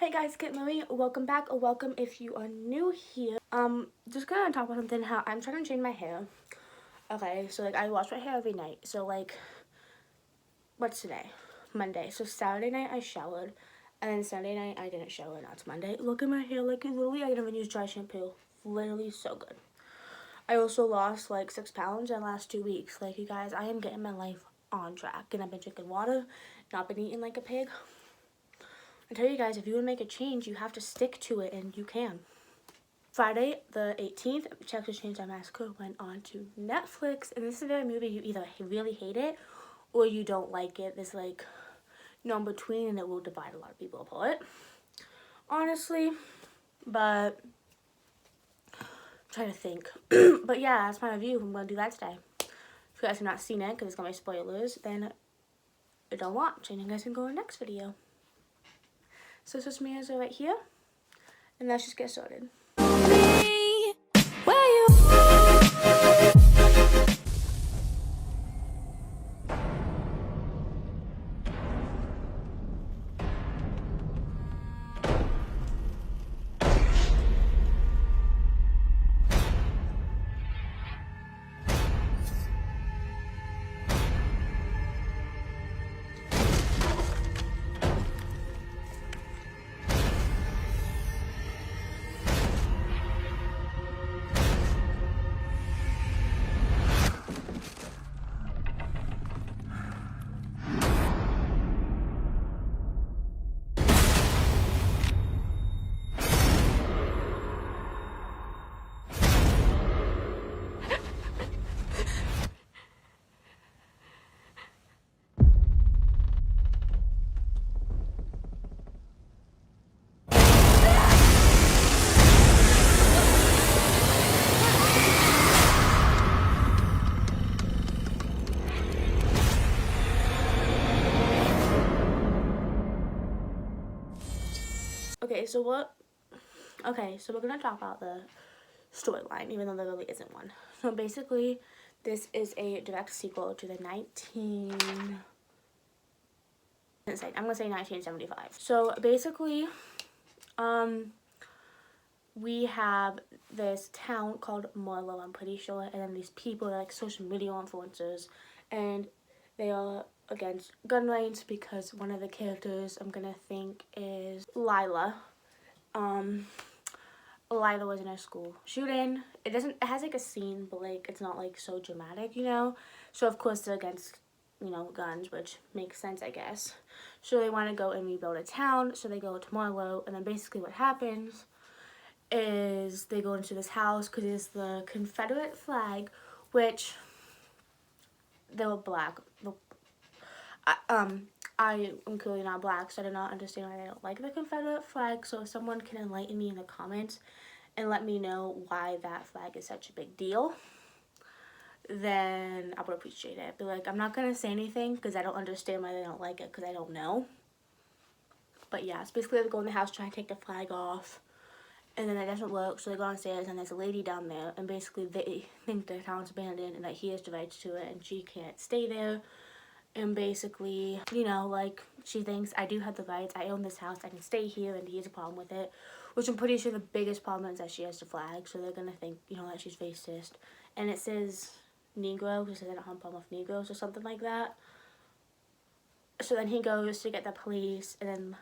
Hey guys, Kit Marie, welcome back, or welcome if you are new here. Just gonna talk about something, how I'm trying to change my hair. Okay, so I wash my hair every night. So what's today? Monday. So Saturday night I showered, and then Sunday night I didn't shower. Now it's Monday. Look at my hair, literally I didn't even use dry shampoo. Literally so good. I also lost 6 pounds in the last 2 weeks. You guys, I am getting my life on track, and I've been drinking water, not been eating like a pig. I tell you guys, if you want to make a change, you have to stick to it, and you can. Friday the 18th, Texas Chainsaw Massacre went on to Netflix, and this is a movie you either really hate it or you don't like it. There's no in between, and it will divide a lot of people apart, honestly. But I'm trying to think. But yeah, that's my review. I'm gonna do that today. If you guys have not seen it, because it's gonna be spoilers, then don't watch, and you guys can go to the next video. So social medias are right here, and let's just get started. Okay, so we're gonna talk about the storyline, even though there really isn't one. So basically, this is a direct sequel to the I'm gonna say 1975. So basically, we have this town called Marlow, I'm pretty sure, and then these people are social media influencers, and they are against gun rights because one of the characters I'm gonna think is Lila. Lila was in a school shooting. It has a scene, but it's not so dramatic, So of course they're against, guns, which makes sense, I guess. So they want to go and rebuild a town, so they go to Marlow, and then basically what happens is they go into this house because it's the Confederate flag, which they were black. I am clearly not black, so I do not understand why they don't like the Confederate flag. So if someone can enlighten me in the comments and let me know why that flag is such a big deal, then I would appreciate it. But I'm not going to say anything because I don't understand why they don't like it, because I don't know. But yeah, it's basically they go in the house trying to take the flag off, and then it doesn't work, so they go downstairs, and there's a lady down there, and basically they think the town's abandoned and that he has the rights to it and she can't stay there. And basically, she thinks, I do have the rights, I own this house, I can stay here, and he has a problem with it. Which I'm pretty sure the biggest problem is that she has the flag, so they're gonna think, that she's racist. And it says Negro, because they don't have a problem with Negroes or something like that. So then he goes to get the police, and then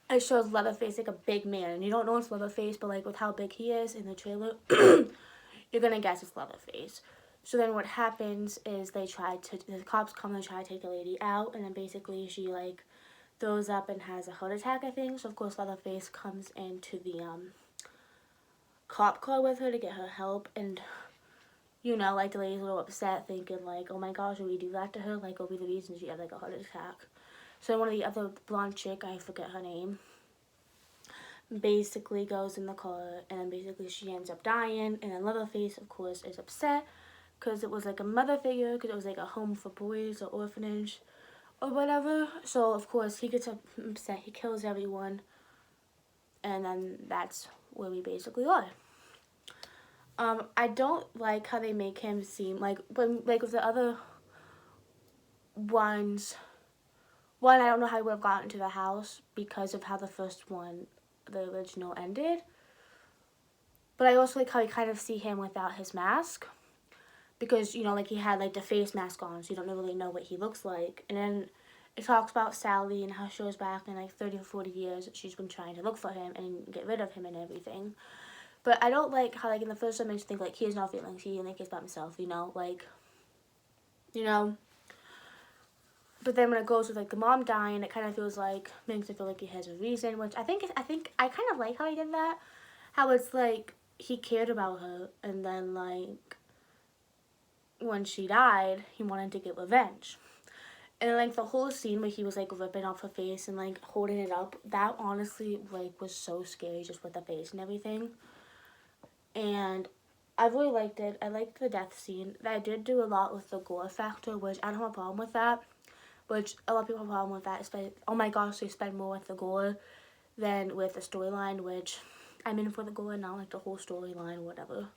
it shows Leatherface a big man. And you don't know it's Leatherface, but with how big he is in the trailer, you're gonna guess it's Leatherface. So then what happens is the cops come and try to take the lady out, and then basically she throws up and has a heart attack, I think. So of course Leatherface comes into the cop car with her to get her help, and the lady's a little upset, thinking oh my gosh, will we do that to her? Will be the reason she had a heart attack. So one of the other blonde chick, I forget her name, basically goes in the car, and then basically she ends up dying, and then Leatherface of course is upset because it was a mother figure, because it was a home for boys or orphanage or whatever. So of course he gets upset, he kills everyone, and then that's where we basically are. I don't like how they make him seem with the other ones one, I don't know how he would have gotten to the house because of how the first one, the original, ended. But I also like how you kind of see him without his mask. Because, you know, like he had like the face mask on, so you don't really know what he looks like. And then it talks about Sally and how she goes back in like 30 or 40 years she's been trying to look for him and get rid of him and everything. But I don't like how like in the first one makes you think like he has no feelings, he only cares about himself, you know, like, you know. But then when it goes with like the mom dying, it kind of feels like, makes it feel like he has a reason, which I think I kind of like how he did that. How it's like he cared about her, and then like when she died, he wanted to get revenge. And like the whole scene where he was like ripping off her face and like holding it up, that honestly like was so scary, just with the face and everything. And I really liked it. I liked the death scene. I did do a lot with the gore factor, which I don't have a problem with that. Which a lot of people have a problem with that. Oh my gosh, they spend more with the gore than with the storyline, which I'm in for the gore, not like the whole storyline, whatever.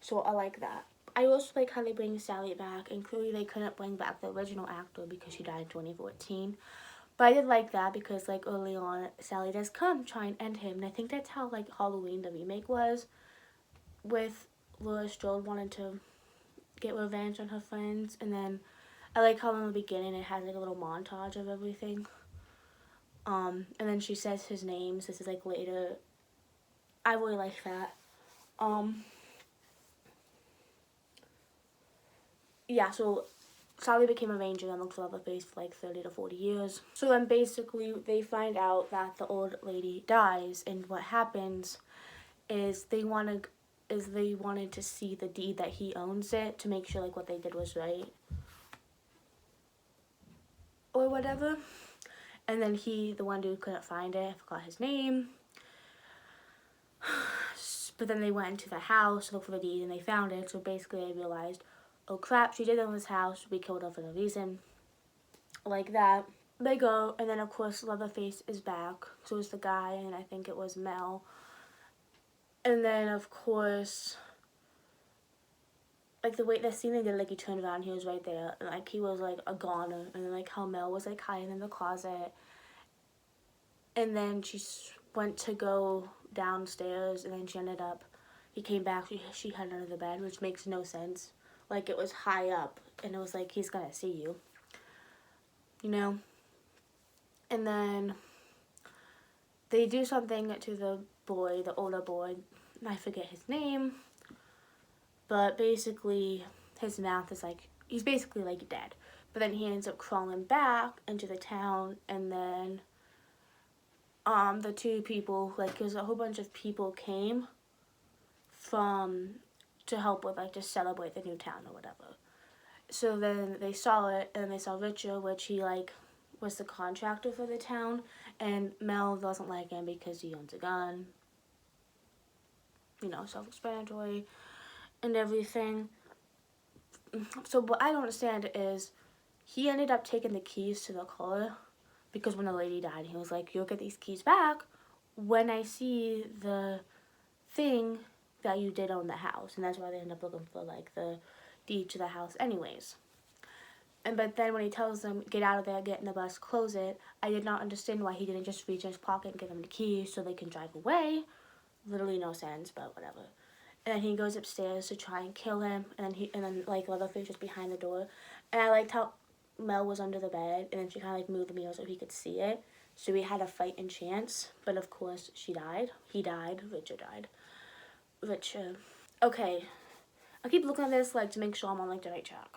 So I like that. I also like how they bring Sally back, and clearly they couldn't bring back the original actor because she died in 2014. But I did like that because like early on, Sally does come try and end him, and I think that's how like Halloween the remake was, with Laura Strode wanting to get revenge on her friends, and then I like how in the beginning it has like a little montage of everything. And then she says his name. So this is like later. I really like that. Yeah, so Sally became a ranger and looked for Leatherface for like 30 to 40 years. So then basically they find out that the old lady dies, and what happens is they wanted to see the deed that he owns it to make sure like what they did was right or whatever. And then the one dude couldn't find it, I forgot his name. But then they went into the house to look for the deed and they found it. So basically they realized, oh crap, she did it in this house. We killed her for no reason. Like that. They go, and then of course Leatherface is back. So is the guy, and I think it was Mel. And then of course, like the scene they did, like he turned around, he was right there, and like he was like a goner. And then like how Mel was like hiding in the closet, and then she went to go downstairs, and then he came back, she had under the bed, which makes no sense. Like it was high up, and it was like he's gonna see you, you know. And then they do something to the boy, the older boy, I forget his name, but basically his mouth is like, he's basically like dead. But then he ends up crawling back into the town, and then the two people, like there's a whole bunch of people came to help with like to celebrate the new town or whatever. So then they saw it, and they saw Richard, which he like was the contractor for the town, and Mel doesn't like him because he owns a gun. You know, self-explanatory and everything. So what I don't understand is he ended up taking the keys to the car because when the lady died, he was like, you'll get these keys back when I see the thing that you did own the house. And that's why they end up looking for like the deed to the house anyways. But then when he tells them, get out of there, get in the bus, close it, I did not understand why he didn't just reach in his pocket and give them the keys so they can drive away. Literally no sense, but whatever. And then he goes upstairs to try and kill him, and then like Leatherface was behind the door. And I liked how Mel was under the bed, and then she kind of like moved the mirror so he could see it. So we had a fighting chance, but of course she died. He died. Richard died. Richard. Okay, I keep looking at this like to make sure I'm on like the right track.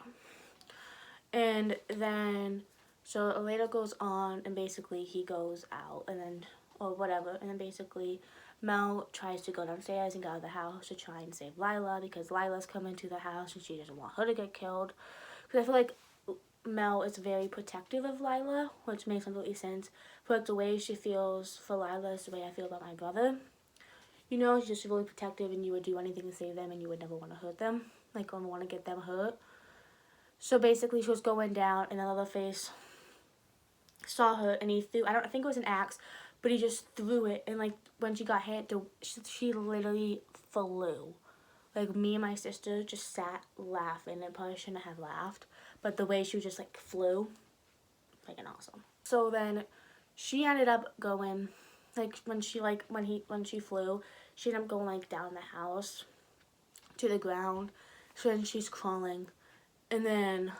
And then, so later goes on, and basically he goes out, and then, or whatever, and then basically Mel tries to go downstairs and get out of the house to try and save Lila, because Lila's coming to the house, and she doesn't want her to get killed. Because I feel like Mel is very protective of Lila, which makes completely sense. For like the way she feels for Lila is the way I feel about my brother. You know, she's just really protective, and you would do anything to save them, and you would never want to hurt them, like, or want to get them hurt. So basically, she was going down, and Leatherface saw her, and he threw, I think it was an axe, but he just threw it, and like, when she got hit, she literally flew. Like, me and my sister just sat laughing, and probably shouldn't have laughed, but the way she just like flew, freaking awesome. So then she ended up going, like, when she flew, she ended up going, like, down the house to the ground. So then she's crawling. And then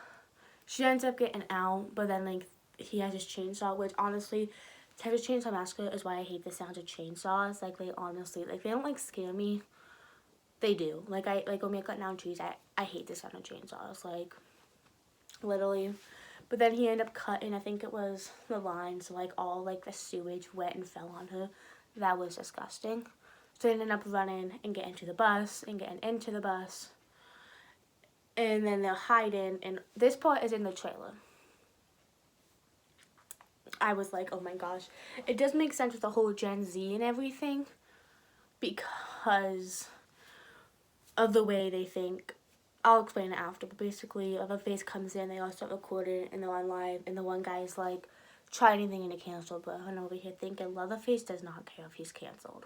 she ends up getting out, but then, like, he has his chainsaw, which, honestly, Texas Chainsaw Massacre is why I hate the sound of chainsaws. Like, they honestly, like, they don't, like, scare me. They do. Like, when we cut down trees, I hate the sound of chainsaws. Like, literally. But then he ended up cutting, I think it was the line, so, like, all, like, the sewage wet and fell on her. That was disgusting. So they ended up running and getting to the bus and getting into the bus. And then they're hiding, and this part is in the trailer. I was like, oh my gosh. It does make sense with the whole Gen Z and everything because of the way they think. I'll explain it after, but basically, Leatherface comes in, they all start recording, and they're on live, and the one guy's like, try anything and get canceled, but I'm over here thinking Leatherface does not care if he's canceled.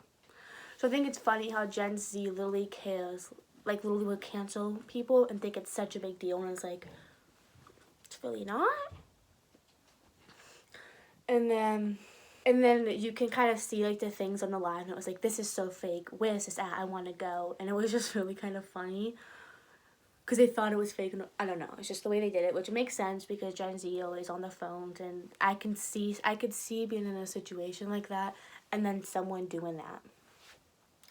So I think it's funny how Gen Z literally cares, like, literally would cancel people and think it's such a big deal, and it's like, it's really not. And then you can kind of see, like, the things on the line. And it was like, this is so fake. Where is this at? I want to go. And it was just really kind of funny. Because they thought it was fake. And I don't know. It's just the way they did it. Which makes sense because Gen Z always on their phones. And I could see being in a situation like that. And then someone doing that.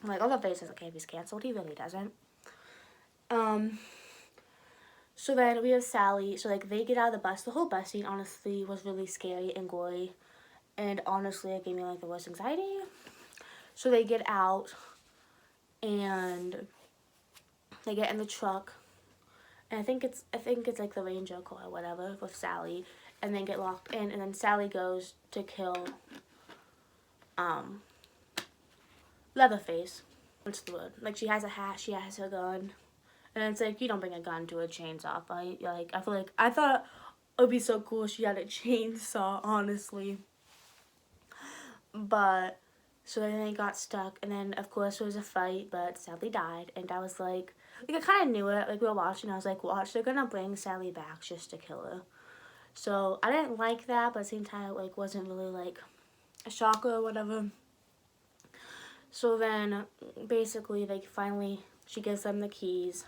I'm like, oh, the face is okay if he's canceled. He really doesn't. So then we have Sally. So, like, they get out of the bus. The whole bus scene, honestly, was really scary and gory. And honestly, it gave me, like, the worst anxiety. So they get out, and they get in the truck. And I think it's like the Ranger car or whatever with Sally. And then get locked in. And then Sally goes to kill, Leatherface. What's the word? Like, she has a hat, she has her gun. And it's like, you don't bring a gun to a chainsaw fight. Like, I thought it would be so cool if she had a chainsaw, honestly. But, so then they got stuck, and then, of course, there was a fight, but Sally died, and I was like I kind of knew it, like, we were watching, I was like, watch, they're gonna bring Sally back just to kill her. So, I didn't like that, but at the same time, it, like, wasn't really, like, a shocker or whatever. So then, basically, she gives them the keys,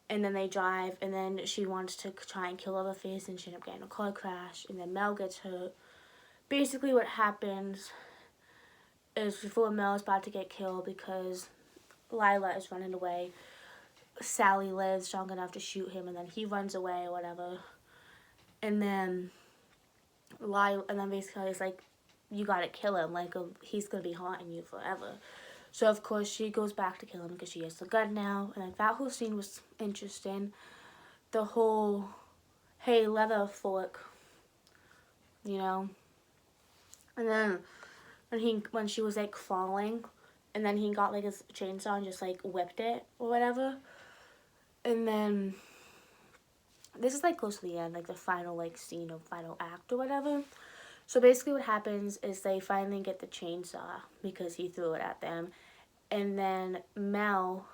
and then they drive, and then she wants to try and kill Leatherface, and she ends up getting a car crash, and then Mel gets hurt. Basically, what happens is before Mel is about to get killed because Lila is running away, Sally lives strong enough to shoot him, and then he runs away or whatever. And then basically it's like, you gotta kill him, like, he's gonna be haunting you forever. So of course she goes back to kill him because she has the gun now, and like that whole scene was interesting. The whole, hey, leather fork, you know. And then when she was like falling, and then he got like his chainsaw and just like whipped it or whatever. And then this is like close to the end, like the final like scene or final act or whatever. So basically what happens is they finally get the chainsaw because he threw it at them. And then Mel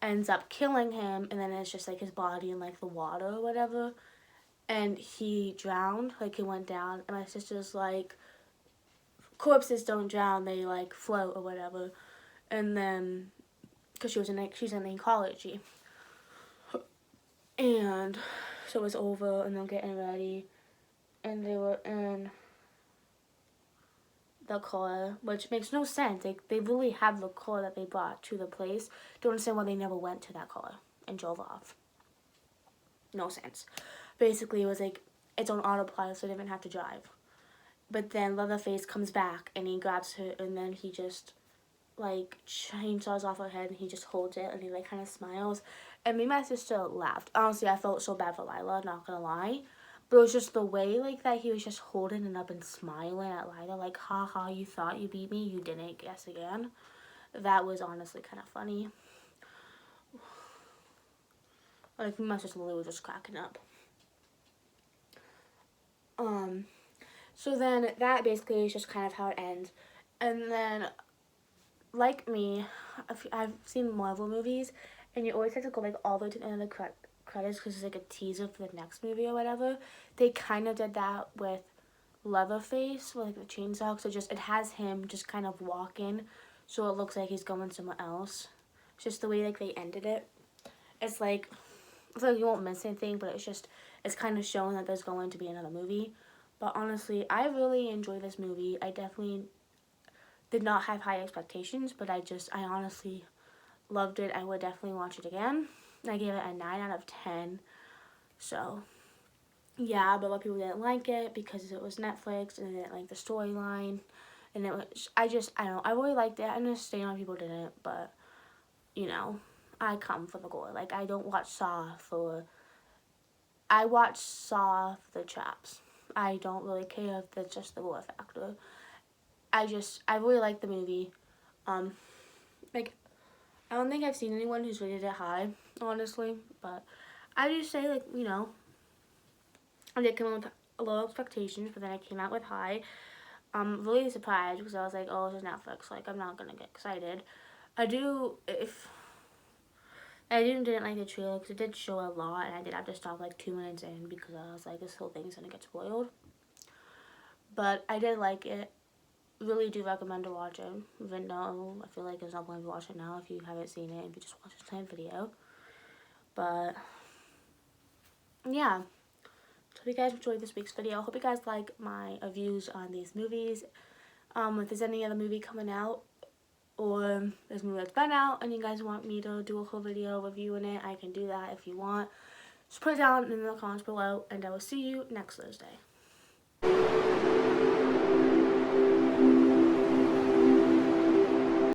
ends up killing him, and then it's just like his body in like the water or whatever. And he drowned, like he went down. And my sister's like, corpses don't drown, they like float or whatever. And then, because she's in ecology. And so it was over, and they're getting ready. And they were in the car, which makes no sense. They really have the car that they brought to the place. Don't understand why they never went to that car and drove off. No sense. Basically, it was like it's on autopilot, so they didn't have to drive. But then Leatherface comes back, and he grabs her, and then he just like chainsaws off her head, and he just holds it, and he like kind of smiles. And me and my sister laughed. Honestly, I felt so bad for Lila, not gonna lie. But it was just the way, like, that he was just holding it up and smiling at Lila. Like, haha, you thought you beat me, you didn't, guess again. That was honestly kind of funny. Like, my sister Lily was just cracking up. So then, that basically is just kind of how it ends. And then, like me, I've seen Marvel movies, and you always have to go, like, all the way to the end of the credits because it's like a teaser for the next movie or whatever. They kind of did that with Leatherface, with like the chainsaw. So it has him just kind of walking, so it looks like he's going somewhere else. It's just the way like they ended it. It's like you won't miss anything, but it's kind of showing that there's going to be another movie. But honestly, I really enjoyed this movie. I definitely did not have high expectations, but I honestly loved it. I would definitely watch it again. I gave it a 9 out of 10. So, yeah, but a lot of people didn't like it because it was Netflix and they didn't like the storyline. And it was, I don't know, I really liked it. I understand why people didn't, but, you know, I come for the gore. Like, I don't watch Saw for, I watch Saw for the traps. I don't really care if it's just the gore factor. I really like the movie. Like, I don't think I've seen anyone who's rated it high, honestly, but I just say, like, you know, I did come in with low expectations, but then I came out with high. I'm really surprised because I was like, oh, it's Netflix, like, I'm not gonna get excited. I didn't like the trailer because it did show a lot, and I did have to stop like 2 minutes in because I was like, this whole thing's gonna get spoiled. But I did like it. Really do recommend to watch it, even though I feel like there's no point to watch it now if you haven't seen it, if you just watch the same video. But yeah, so hope you guys enjoyed this week's video. Hope you guys like my views on these movies. If there's any other movie coming out, or there's a movie that's been out and you guys want me to do a whole video reviewing it, I can do that if you want. Just put it down in the comments below, and I will see you next Thursday.